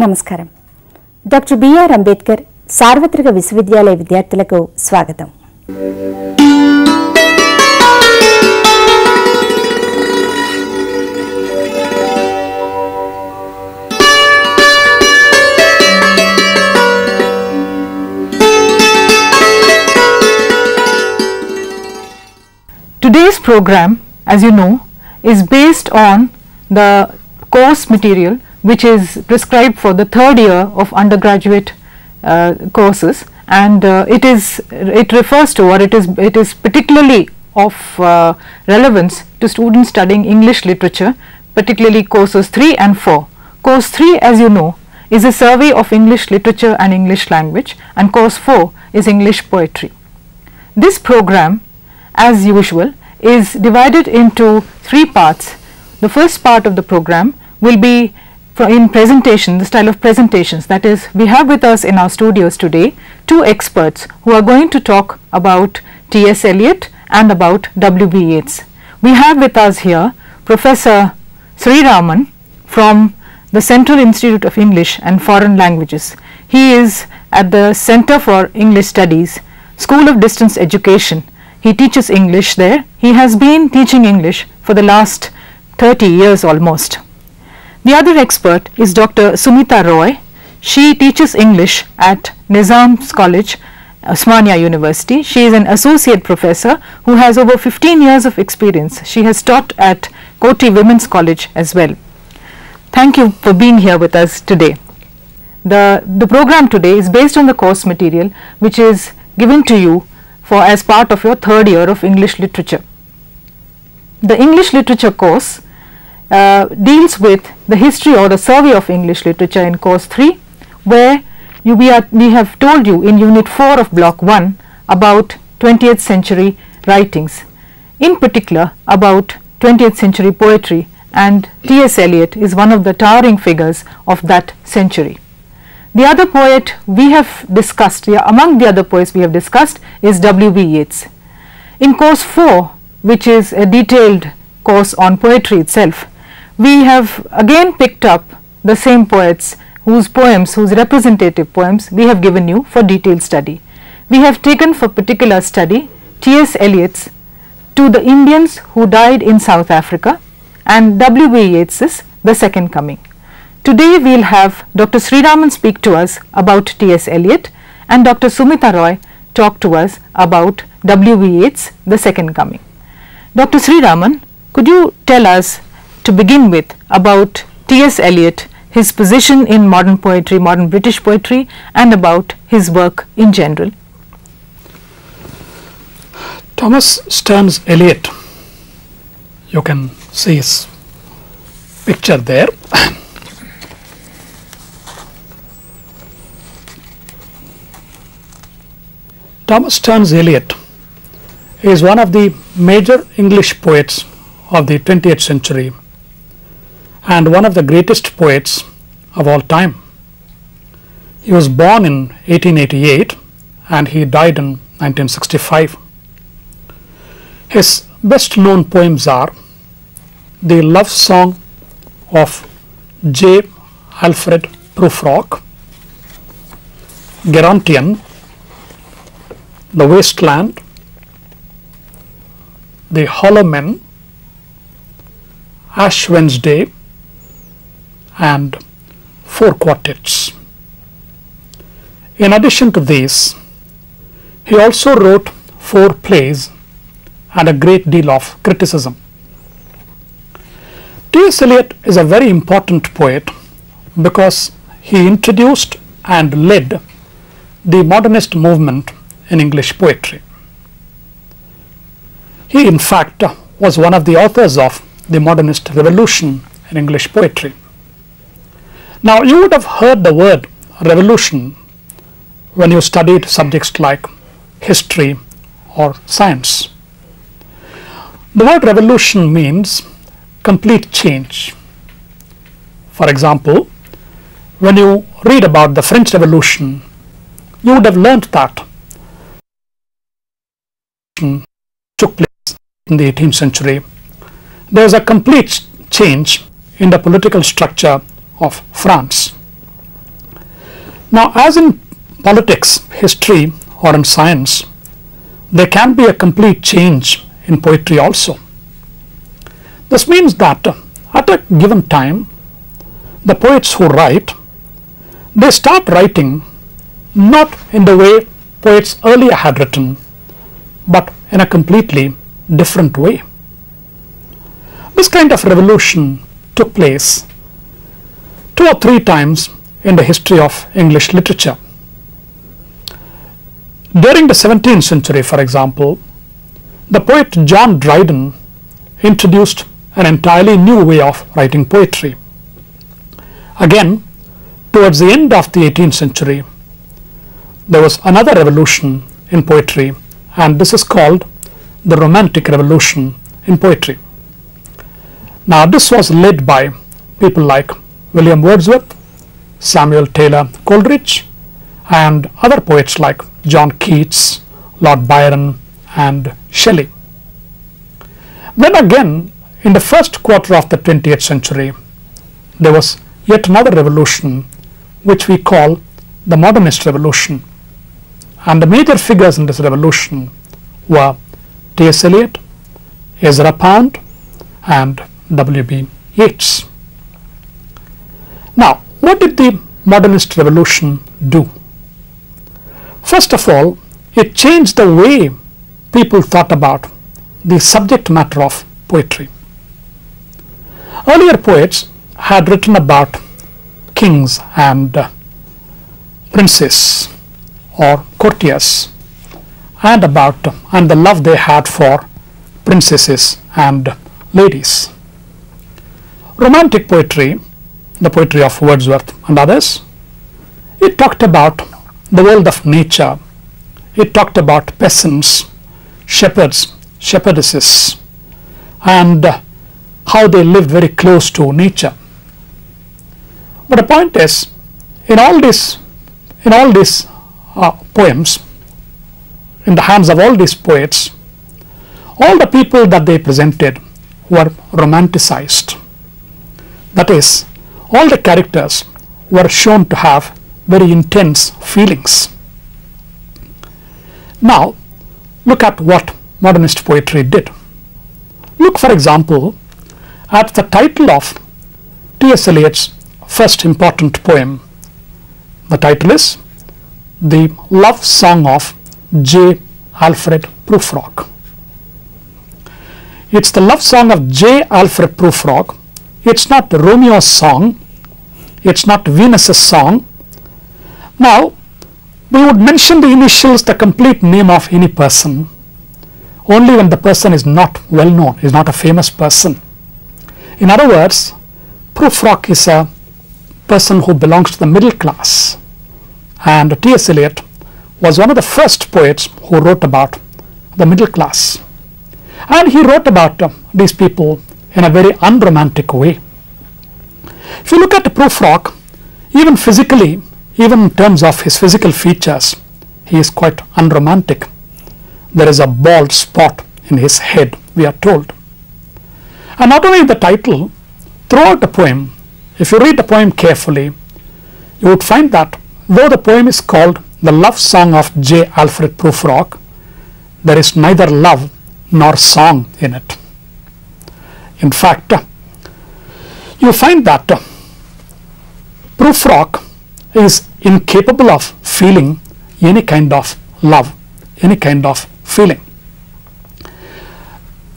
నమస్కారం. Doctor B.R. Ambedkar సార్వత్రిక విశ్వవిద్యాలయ విద్యార్థులకు స్వాగతం. Today's program, as you know, is based on the course material which is prescribed for the third year of undergraduate courses, and it refers to, or it is particularly of relevance to students studying English literature, particularly courses 3 and 4. Course 3, as you know, is a survey of English literature and English language, and course 4 is English poetry. This program, as usual, is divided into 3 parts. The first part of the program will be in presentation, the style of presentations. That is, we have with us in our studios today 2 experts who are going to talk about T.S. Eliot and about W.B. Yeats. We have with us here Prof.T.Sriraman from the Central Institute of English and Foreign Languages. He is at the Center for English Studies, School of Distance Education. He teaches English there. He has been teaching English for the last 30 years almost. The other expert is Dr. Sumita Roy. She teaches English at Nizam's College, Osmania University. She is an associate professor who has over 15 years of experience. She has taught at Koti Women's College as well. Thank you for being here with us today. The program today is based on the course material which is given to you as part of your third year of English literature. The English literature course deals with the history or the survey of English literature in course 3, where we have told you in unit 4 of block 1 about 20th century writings, in particular about 20th century poetry, and T.S. Eliot is one of the towering figures of that century. The other poet we have discussed, among the other poets we have discussed, is W.B. Yeats. In course 4, which is a detailed course on poetry itself, we have again picked up the same poets whose representative poems we have given you for detailed study. We have taken for particular study T.S. Eliot's To the Indians Who Died in South Africa and W.B. Yeats's The Second Coming. Today we will have Dr. Sriraman speak to us about T.S. Eliot and Dr. Sumita Roy talk to us about W.B. Yeats' The Second Coming. Dr. Sriraman, could you tell us, to begin with, about T.S. Eliot, his position in modern poetry, modern British poetry, and about his work in general? Thomas Stearns Eliot, you can see his picture there. Thomas Stearns Eliot is one of the major English poets of the 20th century and one of the greatest poets of all time. He was born in 1888 and he died in 1965. His best known poems are the love song of Alfred Prufrock, Gerontian, The Wasteland, The Hollow Men, Ash Wednesday, and 4 quartets. In addition to these, he also wrote 4 plays and a great deal of criticism. T.S. Eliot is a very important poet because he introduced and led the modernist movement in English poetry. He in fact was one of the authors of the Modernist Revolution in English poetry. Now you would have heard the word revolution when you studied subjects like history or science. The word revolution means complete change. For example, when you read about the French Revolution, you would have learnt that took place in the 18th century. There was a complete change in the political structure of France. Now, as in politics, history, or in science, there can be a complete change in poetry also. This means that at a given time, the poets who write, they start writing not in the way poets earlier had written, but in a completely different way. This kind of revolution took place 2 or 3 times in the history of English literature. During the 17th century, for example, the poet John Dryden introduced an entirely new way of writing poetry. Again, towards the end of the 18th century, there was another revolution in poetry, and this is called the Romantic Revolution in poetry. Now, this was led by people like William Wordsworth, Samuel Taylor Coleridge, and other poets like John Keats, Lord Byron, and Shelley. Then again, in the first quarter of the 20th century, there was yet another revolution which we call the Modernist Revolution. And the major figures in this revolution were T.S. Eliot, Ezra Pound, and W.B. Yeats. Now, what did the Modernist Revolution do? First of all, it changed the way people thought about the subject matter of poetry. Earlier poets had written about kings and princes or courtiers, and the love they had for princesses and ladies. Romantic poetry, the poetry of Wordsworth and others, it talked about the world of nature. It talked about peasants, shepherds, shepherdesses, and how they lived very close to nature. But the point is, in all these poems, in the hands of all these poets, all the people that they presented were romanticized. That is, all the characters were shown to have very intense feelings. Now, look at what modernist poetry did. Look, for example, at the title of T.S. Eliot's first important poem. The title is The Love Song of J. Alfred Prufrock. It's the love song of J. Alfred Prufrock. It's not Romeo's song. It's not Venus's song. Now, we would mention the initials, the complete name of any person, only when the person is not well known, is not a famous person. In other words, Prufrock is a person who belongs to the middle class, and T.S. Eliot was one of the first poets who wrote about the middle class. And he wrote about these people in a very unromantic way. If you look at Prufrock, even physically, even in terms of his physical features, he is quite unromantic. There is a bald spot in his head, we are told. And not only the title, throughout the poem, if you read the poem carefully, you would find that though the poem is called The Love Song of J. Alfred Prufrock, there is neither love nor song in it. In fact, you find that Prufrock is incapable of feeling any kind of love, any kind of feeling.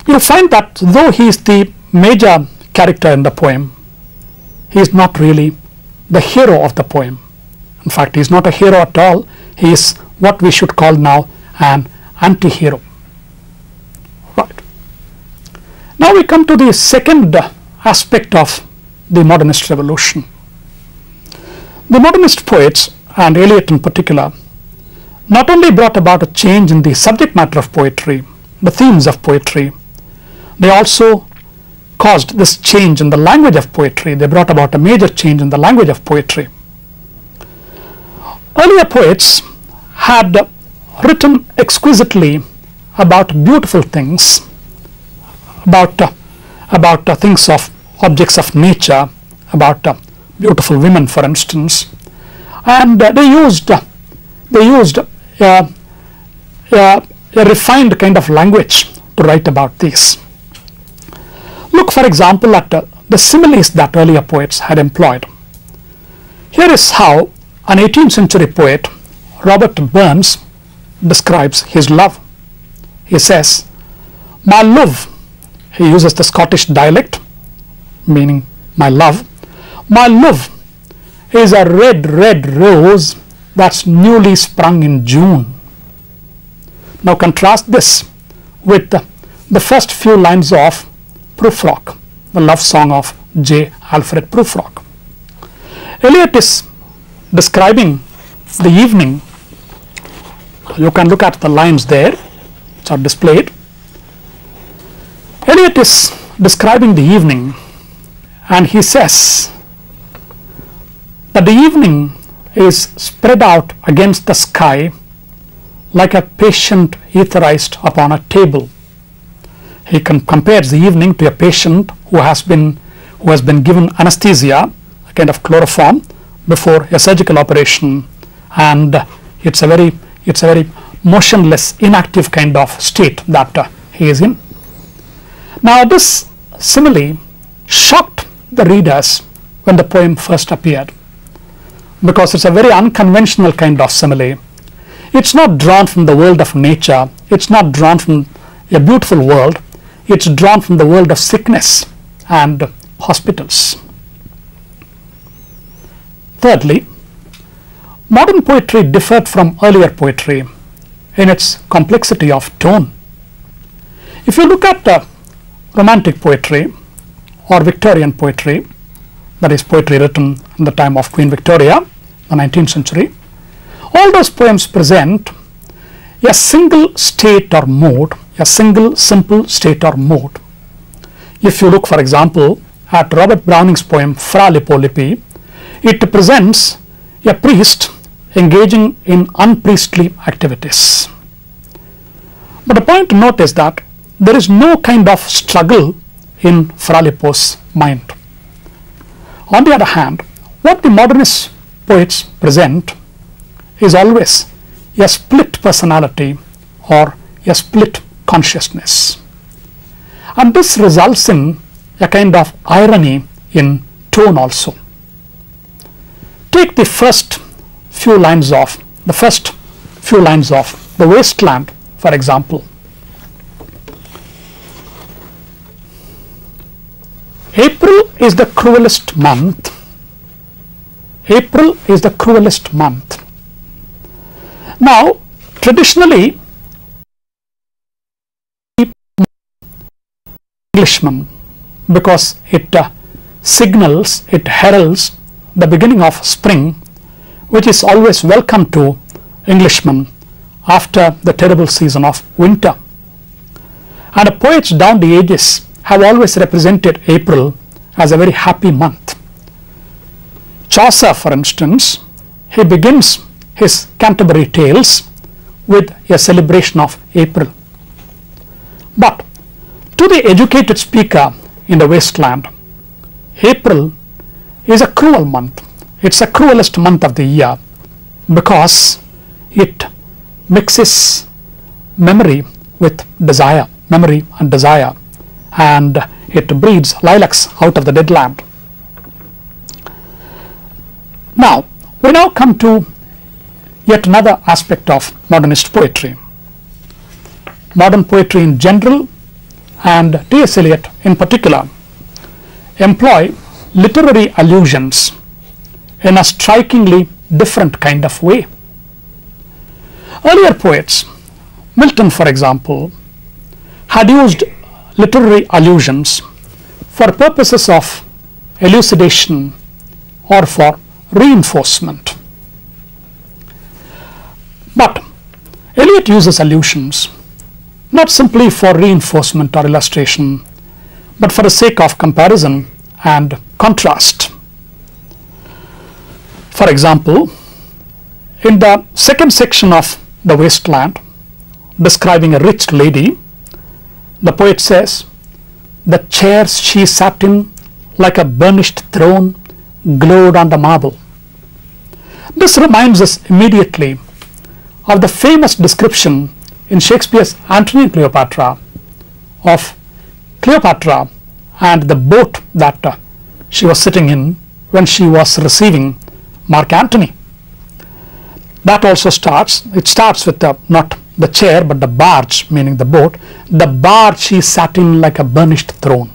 You find that though he is the major character in the poem, he is not really the hero of the poem. In fact, he is not a hero at all. He is what we should call now an anti-hero. Right. Now we come to the second aspect of the Modernist Revolution. The modernist poets, and Eliot in particular, not only brought about a change in the subject matter of poetry, the themes of poetry, they also caused this change in the language of poetry. They brought about a major change in the language of poetry. Earlier poets had written exquisitely about beautiful things, about things of objects of nature, about beautiful women, for instance, and they used a refined kind of language to write about these. Look, for example, at the similes that earlier poets had employed. Here is how an 18th century poet, Robert Burns, describes his love. He says, "My love," he uses the Scottish dialect, meaning my love, "my love is a red, red rose that's newly sprung in June." Now contrast this with the first few lines of Prufrock, the love song of J. Alfred Prufrock. Eliot is describing the evening. You can look at the lines there which are displayed. Eliot is describing the evening, and he says that the evening is spread out against the sky like a patient etherized upon a table. He compares the evening to a patient who has been given anesthesia, a kind of chloroform, before a surgical operation, and it's a very motionless, inactive kind of state that he is in. Now this simile shocked the readers when the poem first appeared, because it's a very unconventional kind of simile. It's not drawn from the world of nature, it's not drawn from a beautiful world, it's drawn from the world of sickness and hospitals. Thirdly, modern poetry differed from earlier poetry in its complexity of tone. If you look at romantic poetry or Victorian poetry, that is poetry written in the time of Queen Victoria, the 19th century, all those poems present a single state or mode, a single simple state or mode. If you look, for example, at Robert Browning's poem Fra Lippo Lippi, it presents a priest engaging in unpriestly activities. But the point to note is that there is no kind of struggle in Fra Lippo's mind. On the other hand, what the modernist poets present is always a split personality or a split consciousness. And this results in a kind of irony in tone also. Take the first few lines of The Wasteland, for example. April is the cruelest month. April is the cruelest month. Now, traditionally, Englishman, because it signals, it heralds the beginning of spring, which is always welcome to Englishmen after the terrible season of winter. And the poets down the ages have always represented April as a very happy month. Chaucer, for instance, he begins his Canterbury Tales with a celebration of April. But to the educated speaker in the wasteland, April is a cruel month. It's the cruelest month of the year because it mixes memory with desire, memory and desire, and it breeds lilacs out of the dead land. Now, we now come to yet another aspect of modernist poetry. Modern poetry in general and T.S. Eliot in particular employ literary allusions in a strikingly different kind of way. Earlier poets, Milton for example, had used literary allusions for purposes of elucidation or for reinforcement. But Eliot uses allusions not simply for reinforcement or illustration, but for the sake of comparison and contrast. For example, in the second section of The Wasteland, describing a rich lady, the poet says, "The chairs she sat in, like a burnished throne, glowed on the marble." This reminds us immediately of the famous description in Shakespeare's Antony and Cleopatra of Cleopatra and the boat that she was sitting in when she was receiving Mark Antony. That also starts with not the chair but the barge, meaning the boat. The barge she sat in like a burnished throne.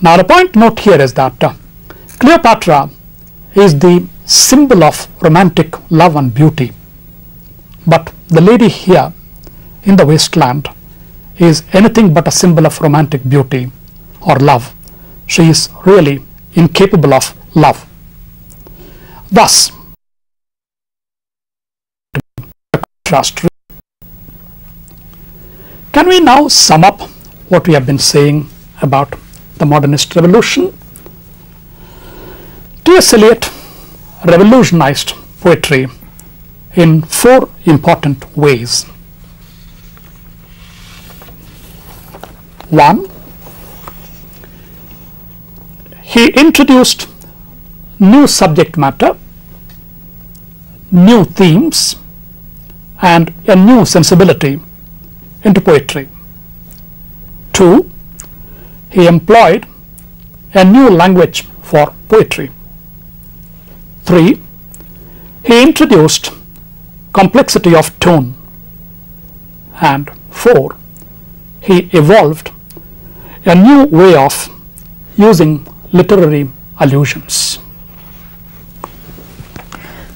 Now the point to note here is that Cleopatra is the symbol of romantic love and beauty, but the lady here in the wasteland is anything but a symbol of romantic beauty or love. She is really incapable of love. Thus, contrast. Can we now sum up what we have been saying about the Modernist Revolution? T.S. Eliot revolutionized poetry in 4 important ways. 1. He introduced new subject matter, new themes, and a new sensibility into poetry. 2. He employed a new language for poetry. 3. He introduced complexity of tone. And 4. He evolved a new way of using literary allusions.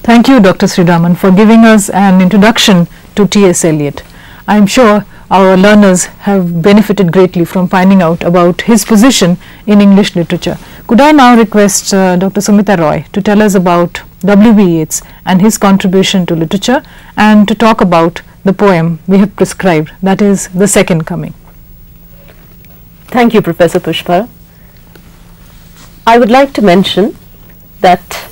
Thank you, Dr. Sriraman, for giving us an introduction to T.S. Eliot. I am sure our learners have benefited greatly from finding out about his position in English literature. Could I now request Dr. Sumita Roy to tell us about W.B. Yeats and his contribution to literature, and to talk about the poem we have prescribed, that is The Second Coming. Thank you, Professor Pushpa. I would like to mention that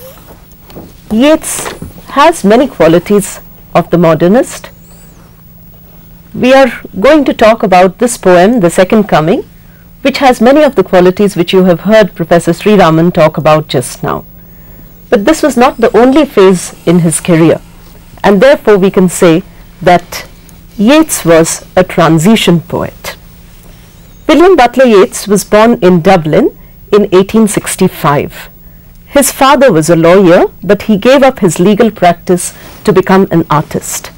Yeats has many qualities of the modernist. We are going to talk about this poem, The Second Coming, which has many of the qualities which you have heard Professor Sriraman talk about just now. But this was not the only phase in his career, and therefore we can say that Yeats was a transition poet. William Butler Yeats was born in Dublin in 1865. His father was a lawyer, but he gave up his legal practice to become an artist.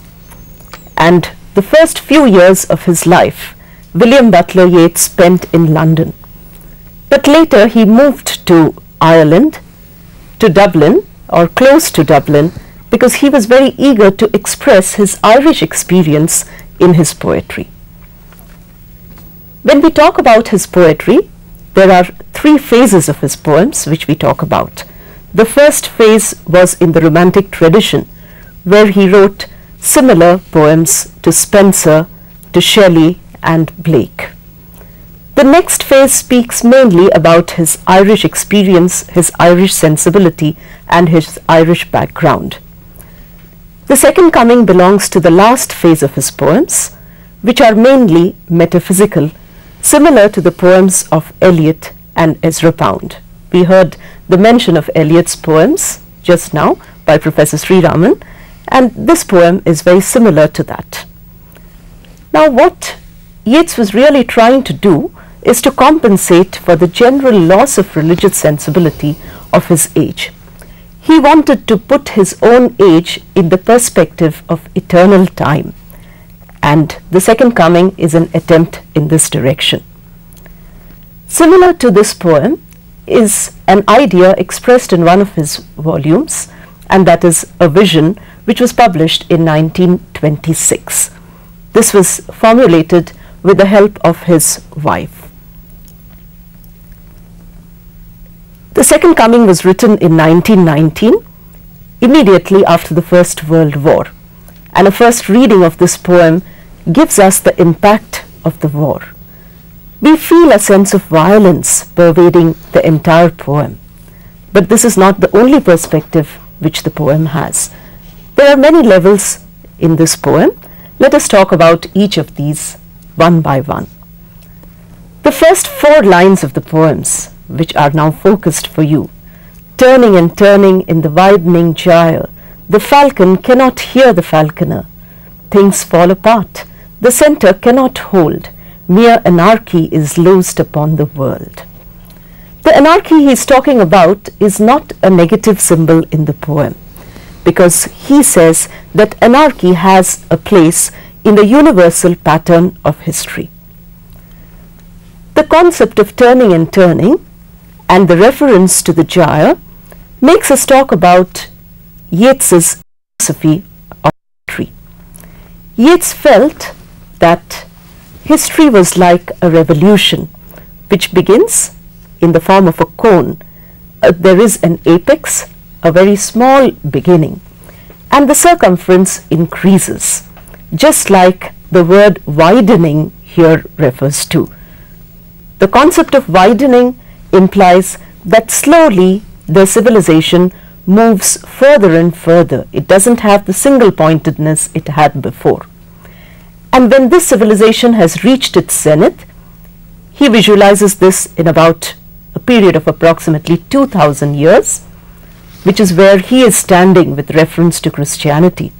And the first few years of his life, William Butler Yeats spent in London. But later he moved to Ireland, to Dublin, or close to Dublin, because he was very eager to express his Irish experience in his poetry. When we talk about his poetry, there are 3 phases of his poems which we talk about. The first phase was in the Romantic tradition, where he wrote similar poems to Spenser, to Shelley and Blake. The next phase speaks mainly about his Irish experience, his Irish sensibility, and his Irish background. The Second Coming belongs to the last phase of his poems, which are mainly metaphysical, similar to the poems of Eliot and Ezra Pound. We heard the mention of Eliot's poems just now by Professor Sriraman, and this poem is very similar to that. Now, what Yeats was really trying to do is to compensate for the general loss of religious sensibility of his age. He wanted to put his own age in the perspective of eternal time, and The Second Coming is an attempt in this direction. Similar to this poem is an idea expressed in one of his volumes, and that is A Vision, which was published in 1926. This was formulated with the help of his wife. The Second Coming was written in 1919, immediately after the First World War, and a first reading of this poem gives us the impact of the war. We feel a sense of violence pervading the entire poem, but this is not the only perspective which the poem has. There are many levels in this poem. Let us talk about each of these one by one. The first 4 lines of the poems, which are now focused for you, Turning and turning in the widening gyre, the falcon cannot hear the falconer. Things fall apart. The center cannot hold. Mere anarchy is loosed upon the world. The anarchy he is talking about is not a negative symbol in the poem, because he says that anarchy has a place in the universal pattern of history. The concept of turning and turning and the reference to the gyre makes us talk about Yeats's philosophy of history. Yeats felt that history was like a revolution which begins in the form of a cone. There is an apex, a very small beginning, and the circumference increases, just like the word widening here refers to. The concept of widening implies that slowly the civilization moves further and further. It doesn't have the single pointedness it had before. And when this civilization has reached its zenith, he visualizes this in about a period of approximately 2000 years, which is where he is standing with reference to Christianity.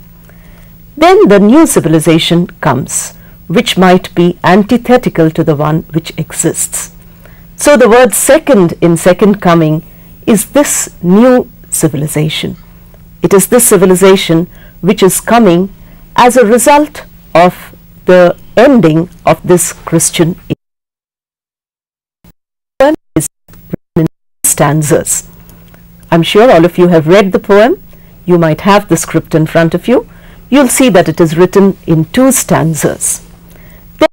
Then the new civilization comes, which might be antithetical to the one which exists. So the word second in second coming is this new civilization. It is this civilization which is coming as a result of the ending of this Christian age. The poem is written in stanzas. I'm sure all of you have read the poem. You might have the script in front of you. You'll see that it is written in 2 stanzas. Then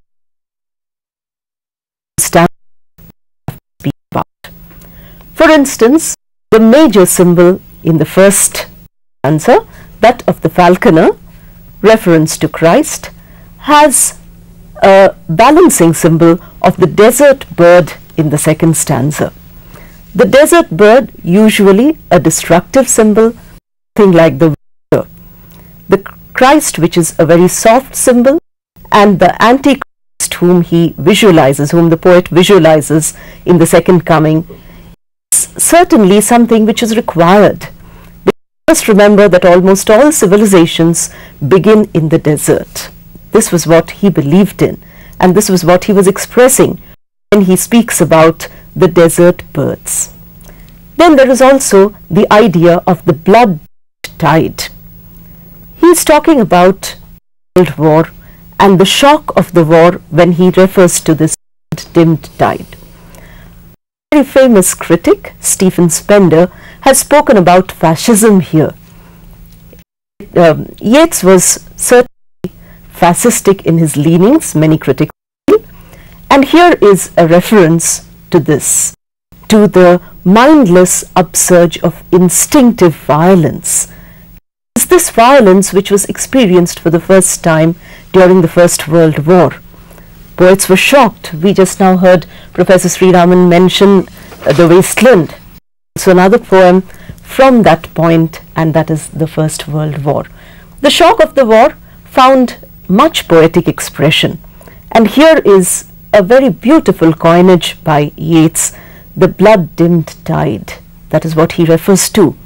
stanzas speak about. For instance, the major symbol in the first stanza, that of the falconer, reference to Christ, has a balancing symbol of the desert bird in the second stanza. The desert bird, usually a destructive symbol, something like the vulture. The Christ, which is a very soft symbol, and the Antichrist whom he visualizes, whom the poet visualizes in the second coming, is certainly something which is required. We must remember that almost all civilizations begin in the desert. This was what he believed in, and this was what he was expressing when he speaks about the desert birds. Then there is also the idea of the blood tide. He is talking about World War and the shock of the war when he refers to this dimmed tide. A very famous critic, Stephen Spender, has spoken about fascism here. Yeats was certainly fascistic in his leanings, many critics feel, and here is a reference to this, to the mindless upsurge of instinctive violence. It's this violence which was experienced for the first time during the First World War. Poets were shocked. We just now heard Professor Sriraman mention The Wasteland. So another poem from that point, and that is the First World War. The shock of the war found much poetic expression, and here is a very beautiful coinage by Yeats, the blood-dimmed tide. That is what he refers to.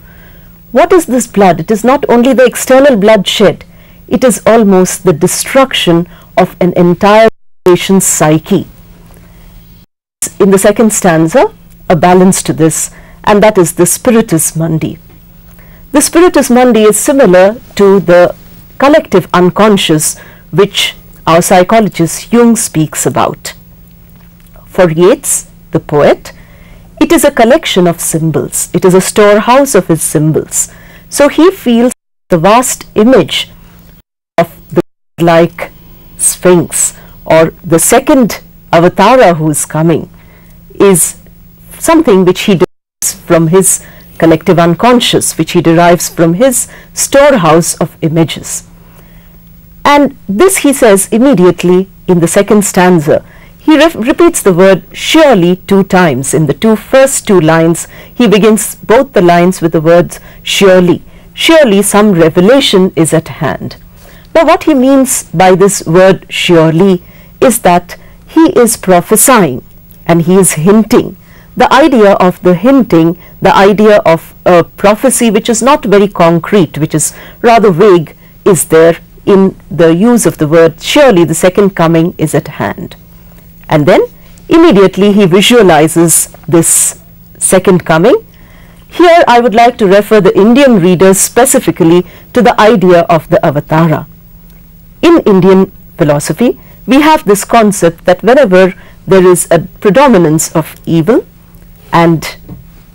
What is this blood? It is not only the external bloodshed, it is almost the destruction of an entire nation's psyche. In the second stanza, a balance to this, and that is the Spiritus Mundi. The Spiritus Mundi is similar to the collective unconscious which our psychologist Jung speaks about. For Yeats, the poet, it is a collection of symbols. It is a storehouse of his symbols. So he feels the vast image of the like Sphinx, or the second Avatara who is coming, is something which he derives from his collective unconscious, which he derives from his storehouse of images. And this he says immediately in the second stanza. He repeats the word surely 2 times. In the first two lines, he begins both the lines with the words surely. Surely some revelation is at hand. Now what he means by this word surely is that he is prophesying and he is hinting the idea of the hinting, the idea of a prophecy which is not very concrete, which is rather vague, is there in the use of the word, surely the second coming is at hand. And then immediately he visualizes this second coming. Here I would like to refer the Indian readers specifically to the idea of the avatara. In Indian philosophy, we have this concept that whenever there is a predominance of evil and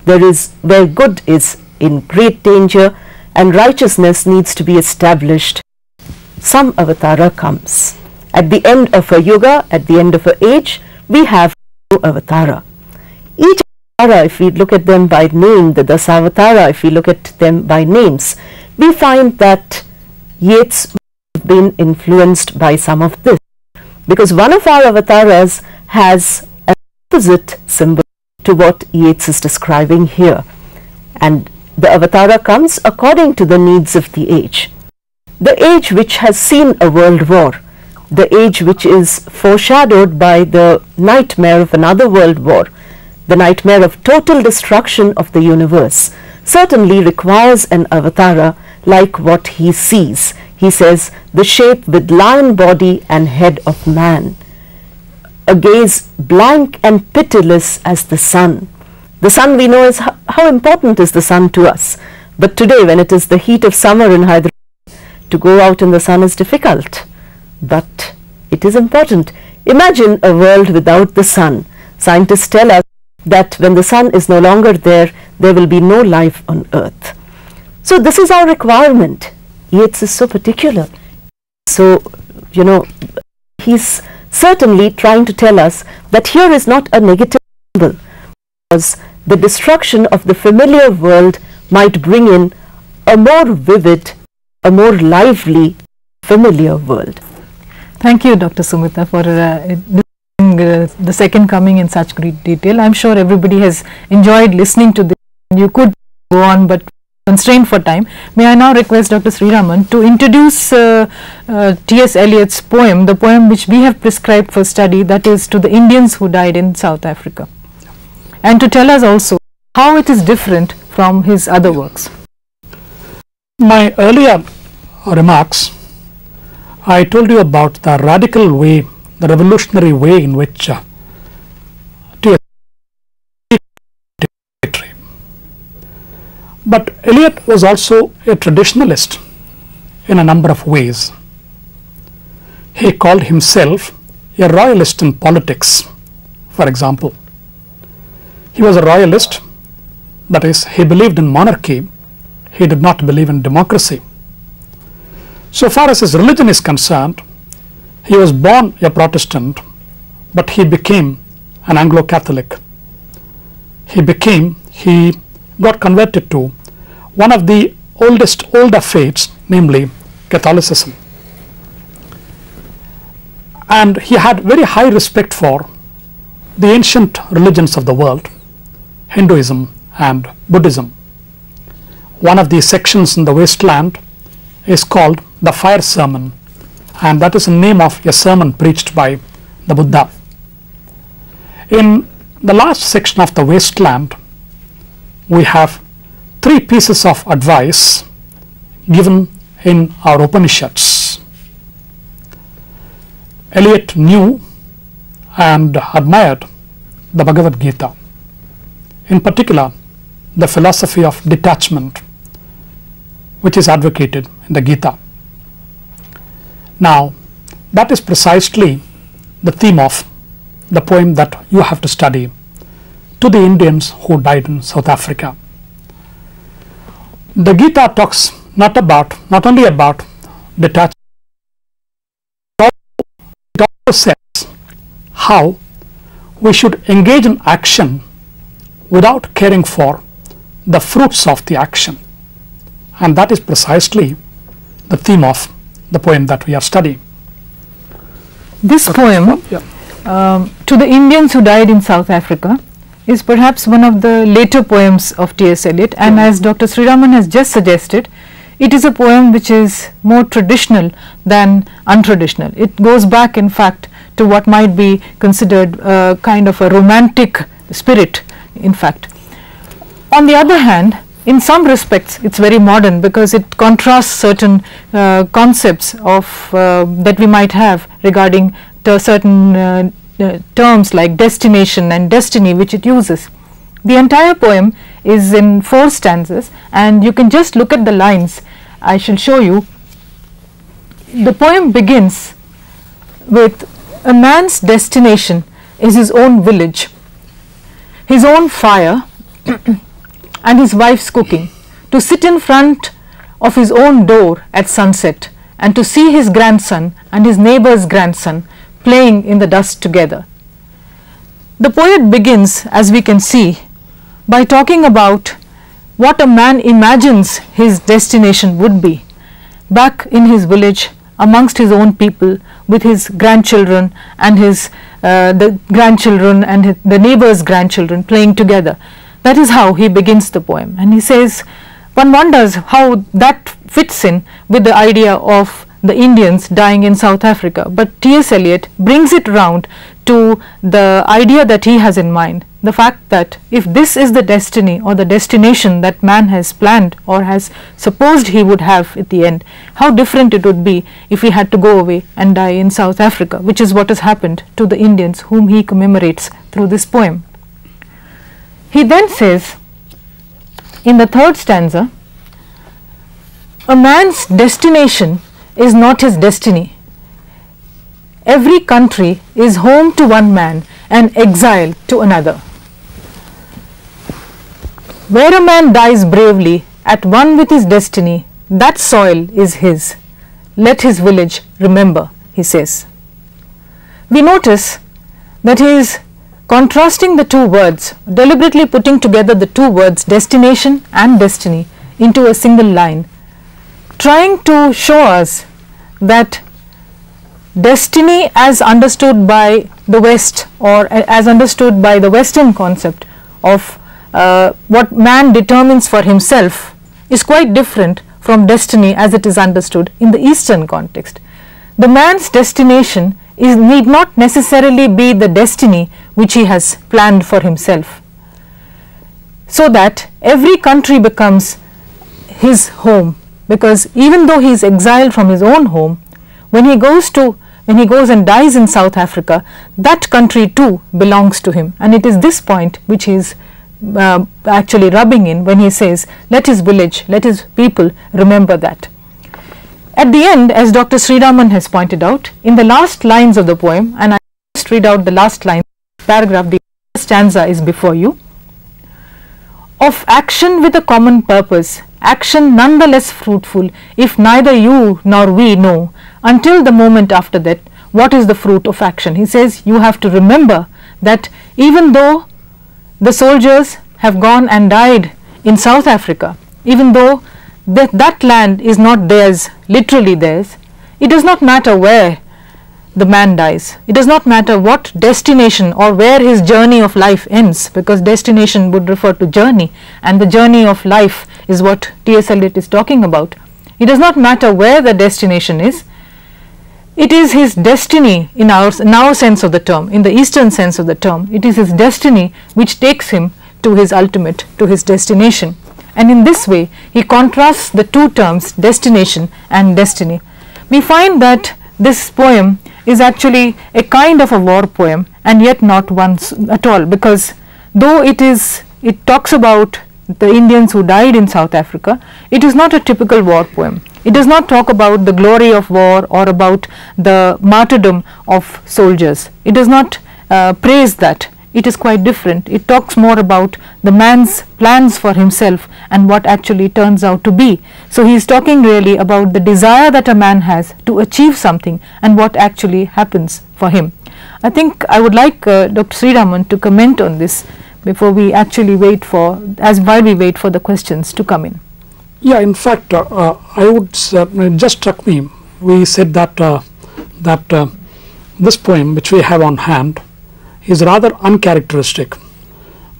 there is where good is in great danger and righteousness needs to be established, some avatara comes. At the end of a yuga, at the end of an age, we have a avatara. Each avatara, if we look at them by name, the Dasavatara, if we look at them by names, we find that Yeats have been influenced by some of this, because one of our avataras has an opposite symbol to what Yeats is describing here, and the avatara comes according to the needs of the age. The age which has seen a world war, the age which is foreshadowed by the nightmare of another world war, the nightmare of total destruction of the universe, certainly requires an avatara like what he sees. He says, the shape with lion body and head of man, a gaze blank and pitiless as the sun. The sun, we know, is how important is the sun to us. But today, when it is the heat of summer in Hyderabad, to go out in the sun is difficult. But it is important. Imagine a world without the sun. Scientists tell us that when the sun is no longer there, there will be no life on earth. So this is our requirement. Yeats is so particular. So, you know, he's certainly trying to tell us that here is not a negative symbol, because the destruction of the familiar world might bring in a more vivid, a more lively, familiar world. Thank you, Dr. Sumita, for discussing the second coming in such great detail. I'm sure everybody has enjoyed listening to this. You could go on, but constrained for time. May I now request Dr. Sriraman to introduce T.S. Eliot's poem, the poem which we have prescribed for study, that is to the Indians who died in South Africa, and to tell us also how it is different from his other works. My earlier remarks, I told you about the radical way, the revolutionary way in which poetry. But Eliot was also a traditionalist in a number of ways. He called himself a royalist in politics, for example. He was a royalist, that is, he believed in monarchy. He did not believe in democracy. So far as his religion is concerned, he was born a Protestant, but he became an Anglo-Catholic. He got converted to one of the older faiths, namely Catholicism. And he had very high respect for the ancient religions of the world, Hinduism and Buddhism. One of these sections in the wasteland is called the Fire Sermon, and that is the name of a sermon preached by the Buddha. In the last section of the wasteland, we have 3 pieces of advice given in our Upanishads. Eliot knew and admired the Bhagavad Gita, in particular the philosophy of detachment, which is advocated in the Gita. Now, that is precisely the theme of the poem that you have to study, to the Indians who died in South Africa. The Gita talks not only about detachment, it also says how we should engage in action without caring for the fruits of the action. And that is precisely the theme of the poem that we are studying. This poem, to the Indians who died in South Africa, is perhaps one of the later poems of T.S. Eliot, and as Dr. Sriraman has just suggested, it is a poem which is more traditional than untraditional. It goes back, in fact, to what might be considered kind of a romantic spirit in fact. On the other hand, in some respects it's very modern because it contrasts certain concepts of that we might have regarding certain terms like destination and destiny which it uses. The entire poem is in 4 stanzas, and you can just look at the lines. I shall show you. The poem begins with a man's destination is his own village, his own fire and his wife's cooking, to sit in front of his own door at sunset and to see his grandson and his neighbor's grandson playing in the dust together. The poet begins, as we can see, by talking about what a man imagines his destination would be back in his village amongst his own people, with his grandchildren and his the grandchildren and the neighbor's grandchildren playing together. That is how he begins the poem, and he says, one wonders how that fits in with the idea of the Indians dying in South Africa, but T.S. Eliot brings it round to the idea that he has in mind, the fact that if this is the destiny or the destination that man has planned or has supposed he would have at the end, how different it would be if he had to go away and die in South Africa, which is what has happened to the Indians whom he commemorates through this poem. He then says in the 3rd stanza, a man's destination is not his destiny. Every country is home to one man and exile to another. Where a man dies bravely at one with his destiny, that soil is his. Let his village remember, he says. We notice that he is contrasting the 2 words, deliberately putting together the 2 words destination and destiny into a single line, trying to show us that destiny as understood by the West, or as understood by the Western concept of what man determines for himself, is quite different from destiny as it is understood in the Eastern context. The man's destination need not necessarily be the destiny which he has planned for himself, so that every country becomes his home, because even though he is exiled from his own home, when he goes and dies in South Africa, that country too belongs to him, and it is this point which he is actually rubbing in when he says, let his village, let his people remember that. At the end, as Dr. Sriraman has pointed out, in the last lines of the poem, and I just read out the last line, paragraph, the stanza is before you. Of action with a common purpose, action none the less fruitful, if neither you nor we know, until the moment after that, what is the fruit of action. He says you have to remember that even though the soldiers have gone and died in South Africa, even though that land is not theirs, literally theirs, it does not matter where the man dies. It does not matter what destination or where his journey of life ends, because destination would refer to journey, and the journey of life is what T.S. Eliot is talking about. It does not matter where the destination is. It is his destiny in our sense of the term, in the Eastern sense of the term. It is his destiny which takes him to his ultimate, to his destination. And in this way, he contrasts the 2 terms, destination and destiny. We find that this poem is actually a kind of a war poem, and yet not one at all, because though it talks about the Indians who died in South Africa, it is not a typical war poem. It does not talk about the glory of war or about the martyrdom of soldiers. It does not praise that. It is quite different. It talks more about the man's plans for himself and what actually turns out to be. So he is talking really about the desire that a man has to achieve something and what actually happens for him. I think I would like Dr. Sriraman to comment on this before we actually while we wait for the questions to come in. Yeah, in fact, I would it just struck me. We said that this poem which we have on hand is rather uncharacteristic.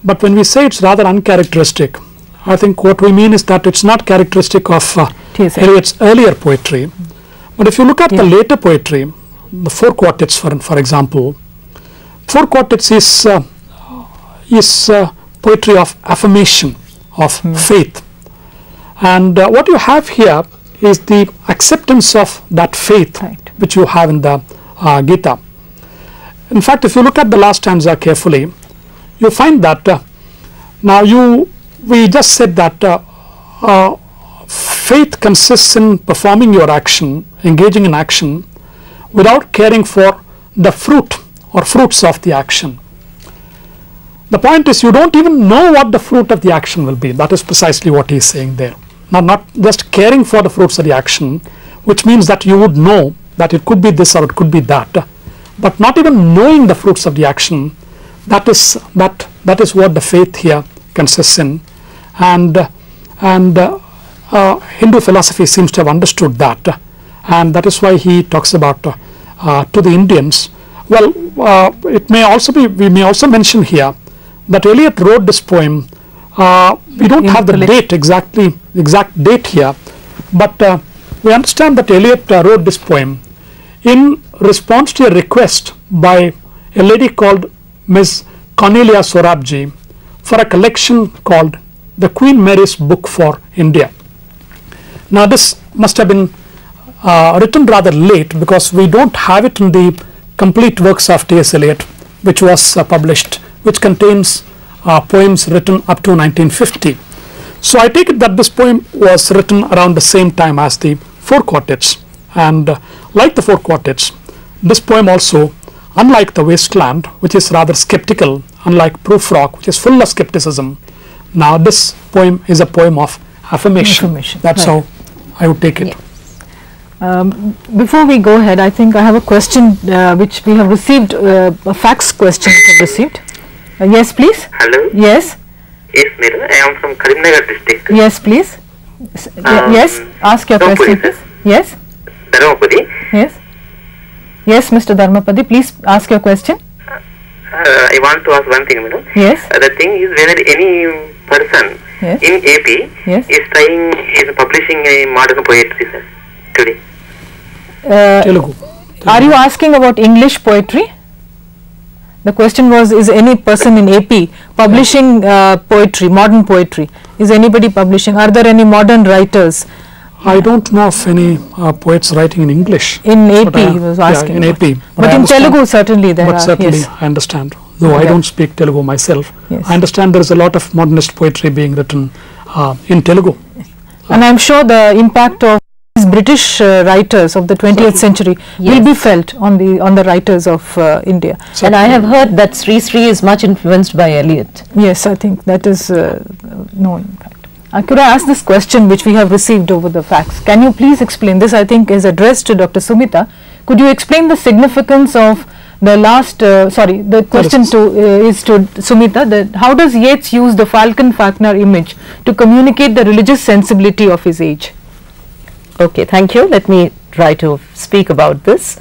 But when we say it's rather uncharacteristic, I think what we mean is that it's not characteristic of Eliot's earlier poetry. But if you look at the later poetry, the 4 quartets, for example, 4 quartets is poetry of affirmation, of faith. And what you have here is the acceptance of that faith, Right. which you have in the Gita. In fact, if you look at the last stanza carefully, you find that we just said that faith consists in performing your action, engaging in action, without caring for the fruit or fruits of the action. The point is, you don't even know what the fruit of the action will be. That is precisely what he is saying there. Not just caring for the fruits of the action, which means that you would know that it could be this or it could be that, but not even knowing the fruits of the action. That is what the faith here consists in, and Hindu philosophy seems to have understood that, and that is why he talks about to the Indians. Well, it may also be, we may also mention here that Eliot wrote this poem. We don't have the date exact date here, but we understand that Eliot wrote this poem in response to a request by a lady called Miss Cornelia Sorabji for a collection called the Queen Mary's Book for India. Now this must have been written rather late, because we don't have it in the complete works of T.S. Eliot, which was published, which contains poems written up to 1950. So I take it that this poem was written around the same time as the four quartets, and like the four quartets, this poem also, unlike the Wasteland, which is rather skeptical, unlike Prufrock, which is full of skepticism, now this poem is a poem of affirmation. That's right. how I would take it. Yes. Before we go ahead, I think I have a question which we have received, a fax question we have received. Yes, please. Hello. Yes. Yes, madam. I am from Karimnagar district. Yes, please. Yes. Ask your question, please. Yes. Dharmapudi. Yes. Yes, Mr. Dharmapadi, please ask your question. I want to ask one thing, madam. Yes. The thing is, whether any person Yes. in AP Yes. is publishing a modern poetry, sir, today. Telugu. Are you asking about English poetry? The question was, is any person in AP publishing poetry, modern poetry? Is anybody publishing? Are there any modern writers? I don't know of any poets writing in English. In AP, But he was asking. in AP. But I in understand- Telugu, certainly there But are. certainly Yes. I understand. Though I Yeah. don't speak Telugu myself, Yes. I understand there is a lot of modernist poetry being written in Telugu. And I'm sure the impact of these British writers of the 20th century will be felt on the writers of India. And I have heard that Sri is much influenced by Eliot. Yes, I think that is known. In fact, could I ask this question which we have received over the fax? Can you please explain this? I think is addressed to Dr. Sumita. Could you explain the significance of the last? The question is to Sumita. That how does Yeats use the Falcon-Falconer image to communicate the religious sensibility of his age? Okay, thank you. Let me try to speak about this.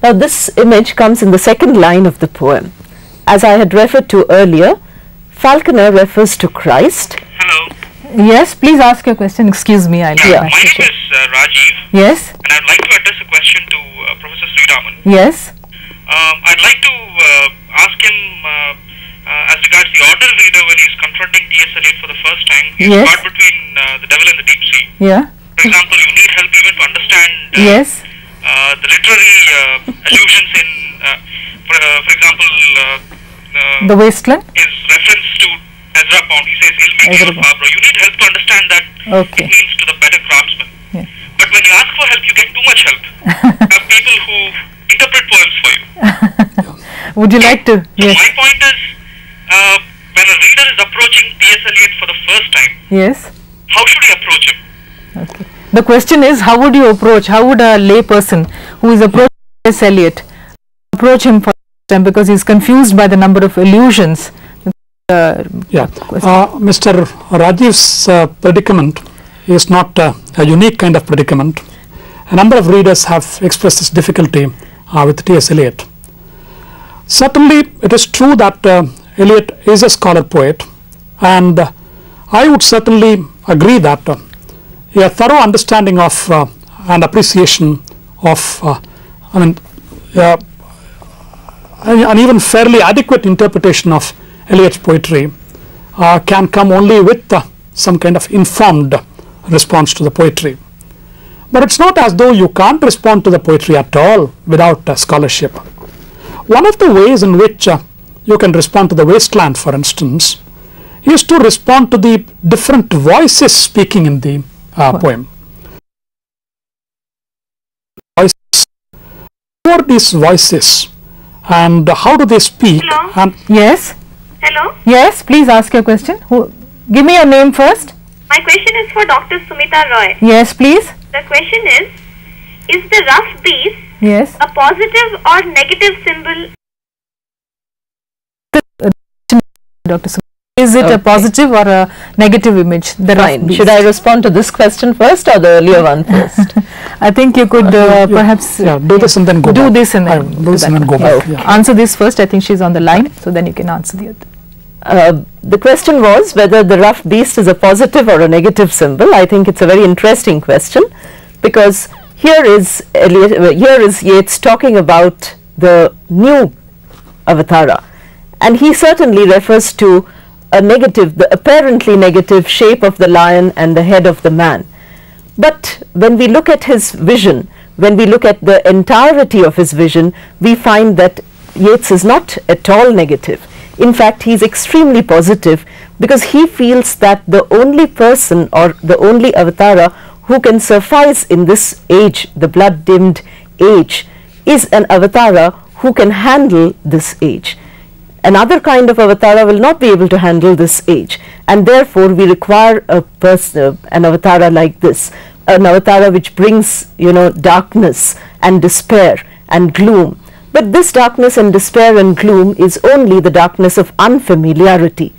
Now, this image comes in the second line of the poem. As I had referred to earlier, Falconer refers to Christ. Hello. Yes, please ask your question. Excuse me, I'll My ask name you. is Rajiv, Yes, and I'd like to address a question to Professor Sriraman. yes, I'd like to ask him as regards the ordinary reader when he's confronting T.S. Eliot for the first time. He's Yes. caught between the devil and the deep sea. yeah, For example, you need help even to understand yes, the literary allusions in, for example, the wasteland. his reference to Ezra Pound. He says he'll make you Ezra a Fabro. You need help to understand that Okay. it means to the better craftsman. Yes. But when you ask for help, you get too much help. Have people who interpret poems for you. Would you like to? So Yes, my point is, when a reader is approaching T.S. Eliot for the first time, yes. how should he approach him? Okay. The question is, how would you approach? How would a lay person who is approaching T.S. Eliot approach him for the first time, because he is confused by the number of allusions? Mr. Rajiv's predicament is not a unique kind of predicament. A number of readers have expressed this difficulty with T.S. Eliot. Certainly, it is true that Eliot is a scholar poet, and I would certainly agree that a thorough understanding of and appreciation of, an even fairly adequate interpretation of Eliot's poetry can come only with some kind of informed response to the poetry. But it's not as though you can't respond to the poetry at all without scholarship. One of the ways in which you can respond to the wasteland, for instance, is to respond to the different voices speaking in the poem. Who are these voices and how do they speak? Hello? And Yes. Hello? Yes, please ask your question. Give me your name first. My question is for Dr. Sumita Roy. Yes, please. The question is the rough beast Yes. a positive or negative symbol? Dr. Sumit, is it a positive or a negative image? The rough Fine. beast? Should I respond to this question first or the earlier one first? I think you could perhaps do this and then go do back. this and then do this and then go back. Okay. Yeah. answer this first. I think she's on the line, so then you can answer the other. The question was whether the rough beast is a positive or a negative symbol. I think it's a very interesting question, because here is Yeats talking about the new avatara, and he certainly refers to a negative, the apparently negative shape of the lion and the head of the man. But when we look at his vision, when we look at the entirety of his vision, we find that Yeats is not at all negative. In fact, he is extremely positive, because he feels that the only person or the only avatara who can suffice in this age, the blood-dimmed age, is an avatara who can handle this age. Another kind of avatara will not be able to handle this age, and therefore we require a person, an avatara like this, an avatara which brings, darkness and despair and gloom. But this darkness and despair and gloom is only the darkness of unfamiliarity.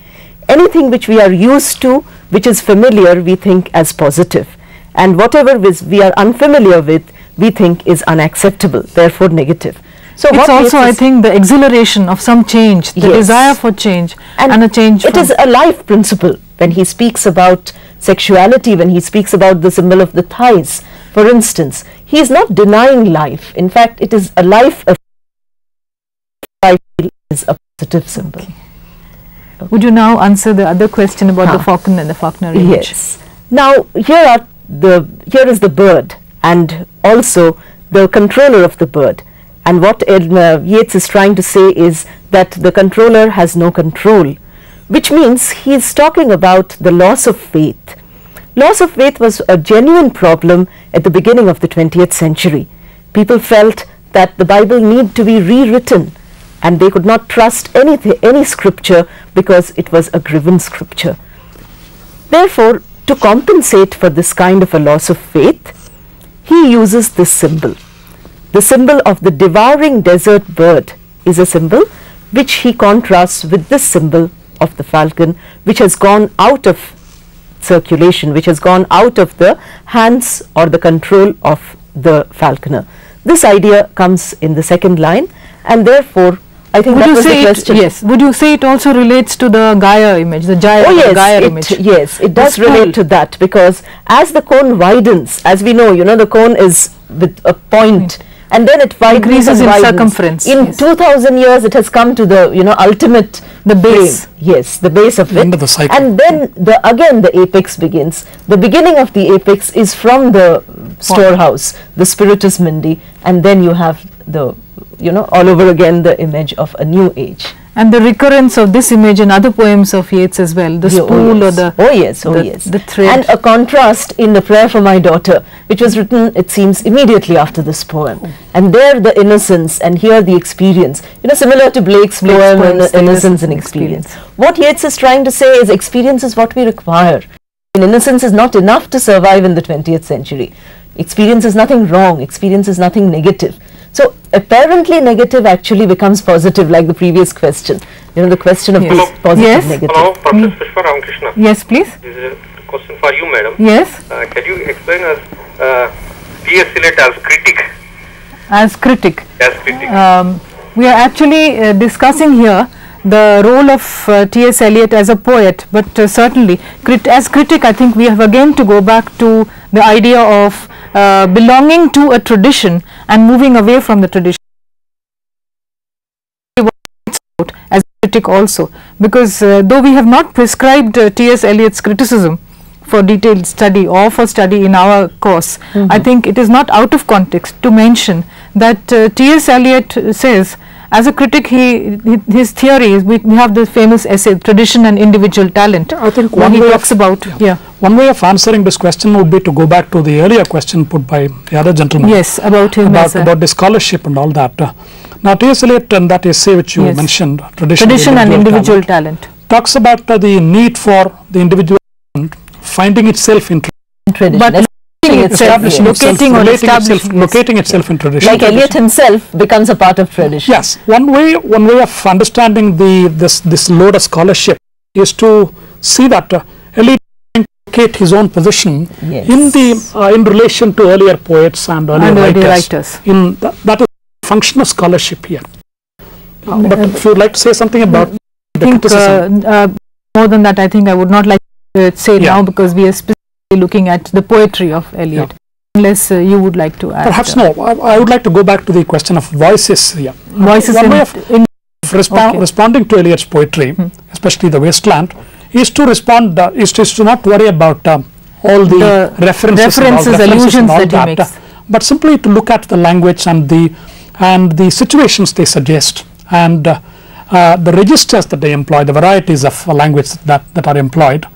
Anything which we are used to, which is familiar, we think as positive, and whatever we are unfamiliar with, we think is unacceptable, therefore negative. So It's also, I think, the exhilaration of some change, the Yes. desire for change, and a change. It is a life principle. When he speaks about sexuality, when he speaks about the symbol of the thighs, for instance, he is not denying life. In fact, it is a life of life is a positive symbol. Would you now answer the other question about the falcon and the Faulkner image? Yes. Now here is the bird, and also the controller of the bird. And what Yeats is trying to say is that the controller has no control, which means he is talking about the loss of faith. Loss of faith was a genuine problem at the beginning of the 20th century. People felt that the Bible needed to be rewritten, and they could not trust any scripture because it was a graven scripture. Therefore, to compensate for this kind of a loss of faith, he uses this symbol. The symbol of the devouring desert bird is a symbol which he contrasts with this symbol of the falcon, which has gone out of circulation, which has gone out of the hands or the control of the falconer. This idea comes in the second line, and therefore I think Would that you was the say question. yes? Would you say it also relates to the Gaia image, the Gaia, Oh yes, Gaia it, image? yes, it does The spool. relate to that, because as the cone widens, as we know, the cone is with a point, and then it widens Increases and in widens. circumference, In yes. 2000 years, it has come to the ultimate The base. frame. Yes, the base of it. End of the cycle. And then again the apex begins. The beginning of the apex is from the storehouse, the Spiritus Mundi, and then you have the all over again the image of a new age. And the recurrence of this image in other poems of Yeats as well, the spool or the the thread. And a contrast in the Prayer for My Daughter, which was written, it seems, immediately after this poem. And there the innocence, and here the experience, similar to Blake's poem, poems, Innocence and Experience. What Yeats is trying to say is experience is what we require. And innocence is not enough to survive in the 20th century. Experience is nothing wrong, experience is nothing negative. So apparently negative actually becomes positive, like the previous question. The question of Yes. this positive, Yes. negative. Hello, Prof.C.Pushpa, Ramakrishna. Yes, please. This is a question for you, madam. Yes, Can you explain us T.S. Eliot as critic? as critic. As critic. We are actually discussing here the role of T.S. Eliot as a poet, but certainly as critic, I think we have again to go back to the idea of belonging to a tradition and moving away from the tradition. As critic also, because though we have not prescribed T.S. Eliot's criticism for detailed study or for study in our course, I think it is not out of context to mention that T.S. Eliot says, as a critic, his theory is, we have the famous essay, Tradition and Individual Talent. I think one way he talks about, one way of answering this question would be to go back to the earlier question put by the other gentleman. Yes, about him, about the scholarship and all that. Now, T.S. Eliot and that essay which you mentioned, Tradition and Individual Talent, talks about the need for the individual finding itself in tradition. But locating itself in tradition. Like Eliot himself becomes a part of tradition. Yes, one way of understanding this load of scholarship is to see that Eliot locate his own position in relation to earlier poets and earlier writers. That is the function of scholarship here. But if you would like to say something about the criticism. More than that, I think I would not like to say now, because we are specifically looking at the poetry of Eliot. Unless you would like to add. Perhaps no. I would like to go back to the question of voices here. Voices one way of responding to Eliot's poetry, especially the Wasteland, is to respond. Is to not worry about all the references allusions that he makes, but simply to look at the language and the situations they suggest, and the registers that they employ, the varieties of language that are employed.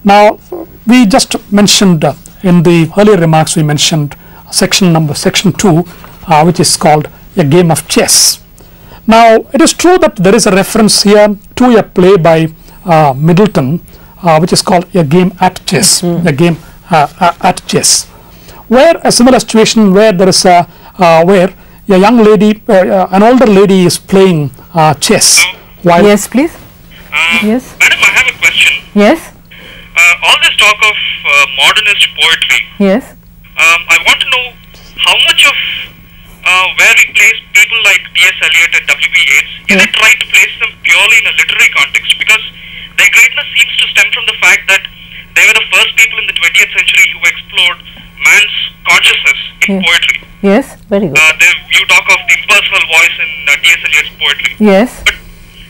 Now, we just mentioned in the earlier remarks, we mentioned section 2, which is called A Game of Chess. Now, it is true that there is a reference here to a play by Middleton, which is called A Game at Chess, A Game at Chess, where a similar situation where there is where a young lady, an older lady is playing chess. While yes, please. Yes. Madam, I have a question. Yes. All this talk of modernist poetry. Yes. I want to know how much of where we place people like T.S. Eliot and W.B. Yeats, is it right to place them purely in a literary context? Because their greatness seems to stem from the fact that they were the first people in the 20th century who explored man's consciousness in poetry. Yes, very good. You talk of the impersonal voice in T.S. Eliot's poetry. Yes. But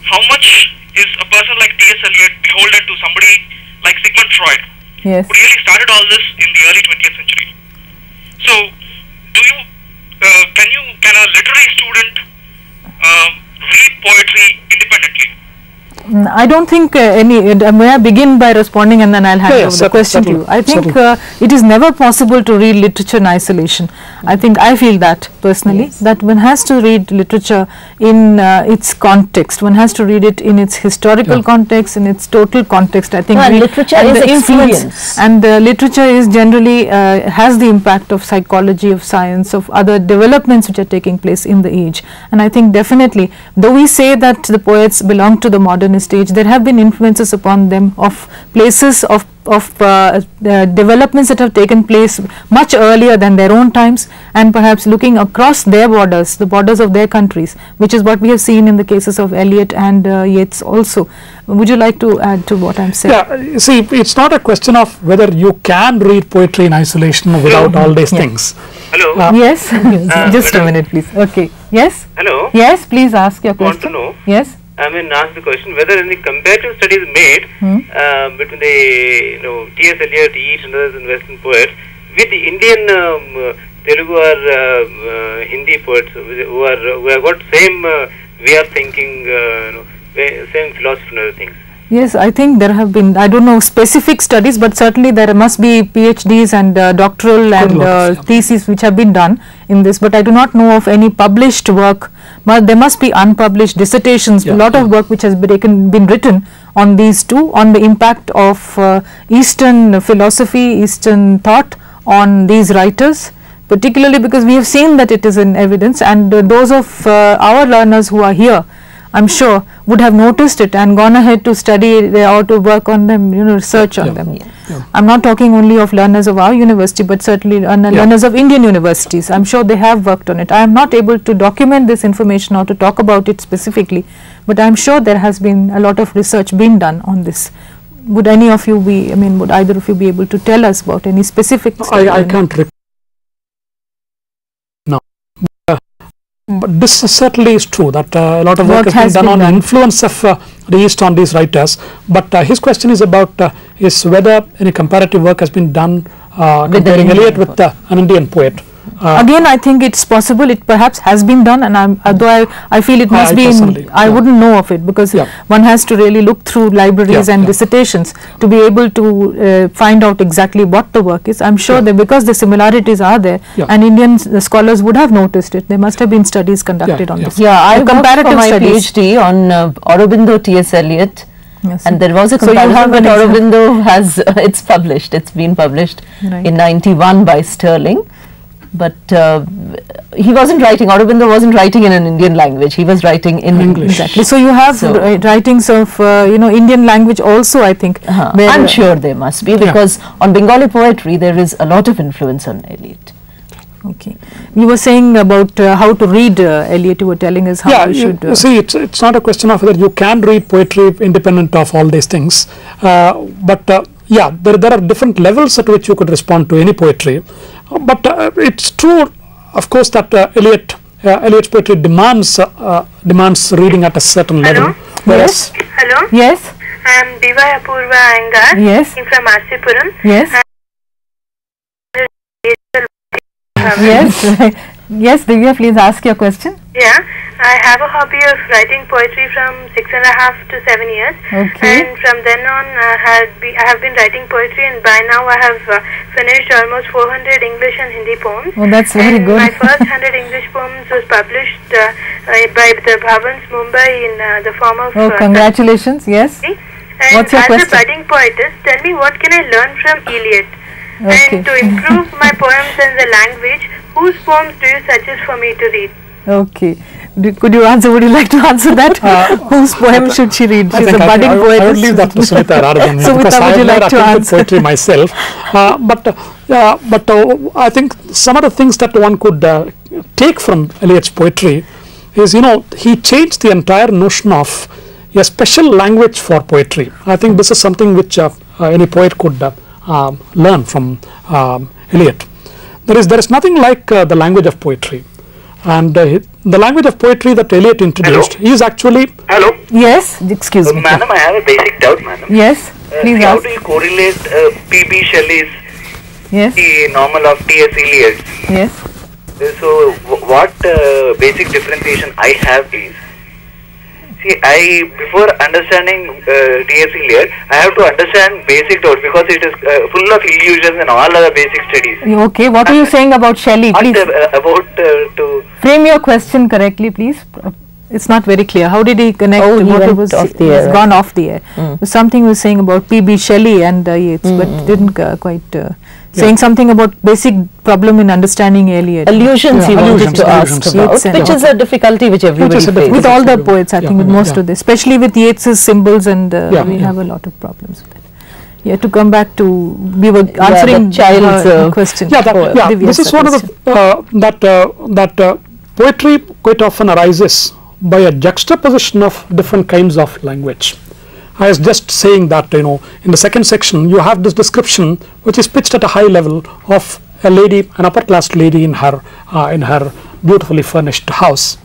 how much is a person like T.S. Eliot beholden to somebody like Sigmund Freud, who really started all this in the early 20th century? So, can a literary student read poetry independently? I don't think may I begin by responding and then I'll hand over the question to you. I think it is never possible to read literature in isolation. I feel that personally, that one has to read literature in its context. One has to read it in its historical context, in its total context. I think literature is the influence, and literature is generally has the impact of psychology, of science, of other developments which are taking place in the age. And I think definitely, though we say that the poets belong to the modern stage, there have been influences upon them of places of developments that have taken place much earlier than their own times, and perhaps looking across their borders, the borders of their countries, which is what we have seen in the cases of Eliot and Yeats also. Would you like to add to what I'm saying? Yeah, see, it's not a question of whether you can read poetry in isolation without all these things. Hello. Yes. Just a minute, please. Okay. Yes. Hello. Yes, please ask your question. Want to know? Yes. Ask the question whether any comparative studies made between the T.S. Eliot, Yeats and others and Western poets with the Indian Telugu or Hindi poets who have got same way of thinking, same philosophy and other things. Yes, I think there have been, I don't know specific studies, but certainly there must be PhDs and doctoral and theses which have been done in this, but I do not know of any published work. But there must be unpublished dissertations, a lot of work which has been written on these two, on the impact of Eastern philosophy, Eastern thought on these writers, particularly because we have seen that it is in evidence, and those of our learners who are here, I'm sure, would have noticed it and gone ahead to study or to work on them, research on them. I'm not talking only of learners of our university, but certainly learners of Indian universities. I'm sure they have worked on it. I am not able to document this information or to talk about it specifically, but I'm sure there has been a lot of research being done on this. Would any of you be, would either of you be able to tell us about any specific? I can't. But this certainly is true that a lot of work has been done on the influence of East on these writers, but his question is about is whether any comparative work has been done comparing Eliot with an Indian poet. Again, I think it's possible. It perhaps has been done, and though I feel it must be. I wouldn't know of it because one has to really look through libraries and dissertations to be able to find out exactly what the work is. I'm sure that because the similarities are there, and Indian scholars would have noticed it. There must have been studies conducted on this. Yeah, I worked for my PhD on Aurobindo T.S. Eliot. Yes. And there was a comparison, but Aurobindo has it's published. It's been published in '91 by Sterling. But he wasn't writing, Aurobindo wasn't writing in an Indian language, he was writing in English. Exactly. So you have writings of Indian language also, I think. I'm sure there must be, because on Bengali poetry there is a lot of influence on Eliot. Okay. You were saying about how to read Eliot, you were telling us how you should. You see, it's not a question of whether you can read poetry independent of all these things, but there are different levels at which you could respond to any poetry. But it's true, of course, that Eliot's poetry demands reading at a certain level. Yes. Hello. Yes. I'm Diva Apurva Angar. Yes. I'm from Asipuram. Yes. Yes. Yes, Divya, please ask your question. Yeah, I have a hobby of writing poetry from 6.5 to 7 years. Okay. And from then on, I have been writing poetry, and by now I have finished almost 400 English and Hindi poems. Oh, that's very good. My first 100 English poems was published by the Bhavans, Mumbai in the form of... Oh, congratulations, yes. And what's your question? As a budding poetess, tell me what can I learn from Eliot? Okay. And to improve my poems and the language, whose poems do you suggest for me to read? Okay. Could you answer? Would you like to answer that? Whose poem should she read? She's a budding poetess. I would leave that to Sunita rather than me, because I have not attempted poetry myself. But I think some of the things that one could take from Eliot's poetry is, he changed the entire notion of a special language for poetry. I think this is something which any poet could learn from Eliot. There is nothing like the language of poetry, and the language of poetry that Eliot introduced is actually. Hello. Yes, excuse me. Madam, I have a basic doubt, madam. Yes, please how ask. do you correlate P.B. Shelley's the novel of T.S. Eliot? Yes. So, what basic differentiation I have is, see, before understanding T.S. Eliot, I have to understand basic doubt, because it is full of illusions and all other basic studies. Okay, what are you saying about Shelley? Please to frame your question correctly, please. It's not very clear. How did he connect? He went off the air. Gone off the air. Something was saying about P.B. Shelley and Yeats, but didn't quite. Saying something about basic problem in understanding Eliot. Allusions he wanted to ask about, which is a difficulty which everybody faces. With all the poets, I think, with most of this, especially with Yeats's symbols, and we have a lot of problems with that. Yeah, to come back to, we were answering the child's question. This is one of the that poetry quite often arises by a juxtaposition of different kinds of language. I was just saying that, in the second section you have this description which is pitched at a high level of a lady, an upper class lady in her beautifully furnished house.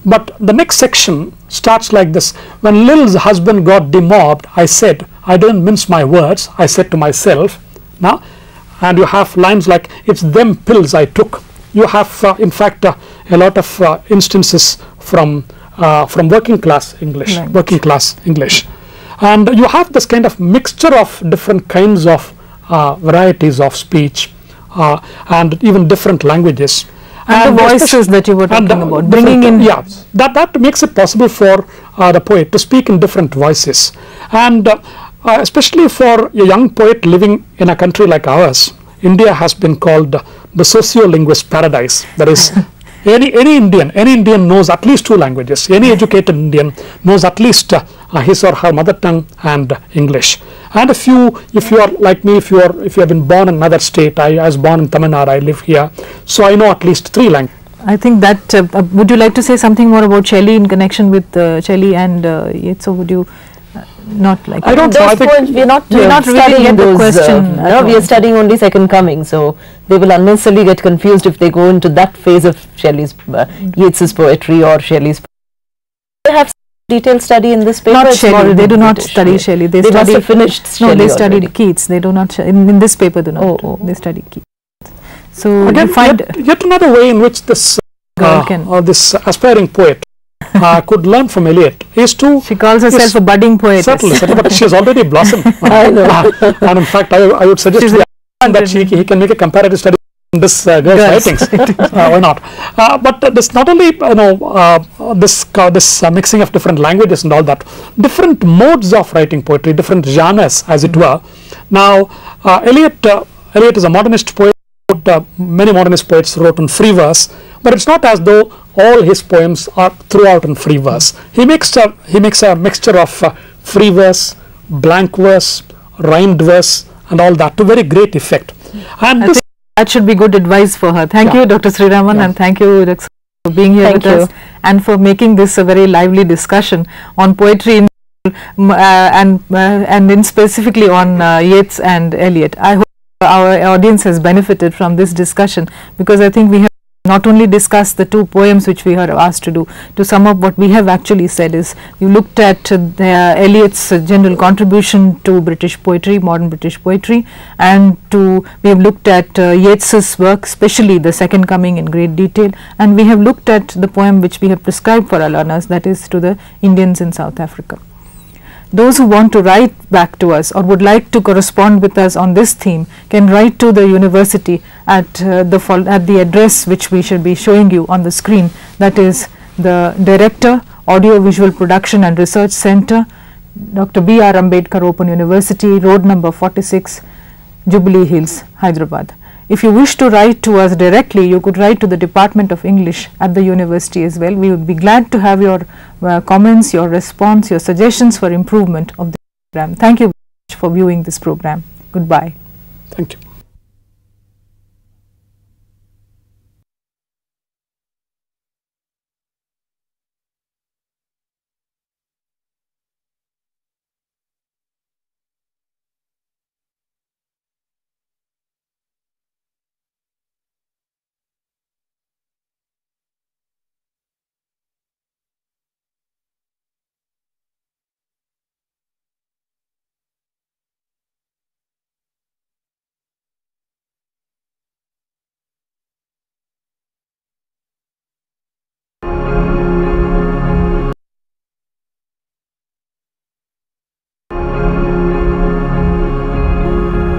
But the next section starts like this: when Lil's husband got demobbed, I said, I didn't mince my words, I said to myself. Now, and you have lines like, it's them pills I took. You have in fact a lot of instances from working class English. And you have this kind of mixture of different kinds of varieties of speech and even different languages. And the voices that you were talking about, bringing in. Yeah, that makes it possible for the poet to speak in different voices. And especially for a young poet living in a country like ours, India has been called the sociolinguist paradise. That is, any Indian knows at least 2 languages. Any educated Indian knows at least his or her mother tongue and English. And if you are like me, if you have been born in another state, I was born in Tamil Nadu, I live here, so I know at least 3 languages. I think that would you like to say something more about Shelley in connection with Shelley and Yeats, or would you not like? I don't know. We're not studying those. Question we are studying only Second Coming, so they will unnecessarily get confused if they go into that phase of Shelley's Yeats's poetry or Shelley's. They have detailed study in this paper? Not It's Shelley. They do not British, study right? Shelley. They must have finished No, Shelley they studied already. Keats. They do not. In this paper, do not. They study Keats. So Again, you find yet another way in which this this aspiring poet could learn from Eliot is to. she calls herself a budding poetess. Certainly, but she has already blossomed. I know. And in fact, I would suggest She's to that he can make a comparative study in this girl's writings. Why not? But this not only this mixing of different languages and all that, different modes of writing poetry, different genres, as it were. Now, Eliot is a modernist poet. Many modernist poets wrote in free verse, but it's not as though all his poems are throughout in free verse. He makes a mixture of free verse, blank verse, rhymed verse, and all that to very great effect. And I think that should be good advice for her. Thank you, Dr. Sriraman, and thank you, Dr. for being here with us and for making this a very lively discussion on poetry and in specifically on Yeats and Eliot. I hope our audience has benefited from this discussion, because I think we have not only discussed the two poems which we are asked to do. To sum up, what we have actually said is we looked at Eliot's general contribution to British poetry, modern British poetry, and we have looked at Yeats's work, especially the Second Coming, in great detail, and we have looked at the poem which we have prescribed for our learners, that is to the Indians in South Africa. Those who want to write back to us or would like to correspond with us on this theme can write to the university at the address which we shall be showing you on the screen. That is the Director, Audio Visual Production and Research Center, Dr. B.R. Ambedkar Open University, Road number 46, Jubilee Hills, Hyderabad. If you wish to write to us directly, you could write to the Department of English at the university as well. We would be glad to have your comments, your response, your suggestions for improvement of the program. Thank you very much for viewing this program. Goodbye. thank you.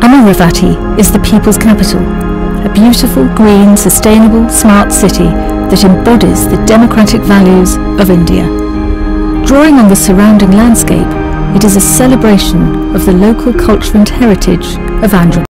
Amaravati is the people's capital, a beautiful, green, sustainable, smart city that embodies the democratic values of India. Drawing on the surrounding landscape, it is a celebration of the local culture and heritage of Andhra.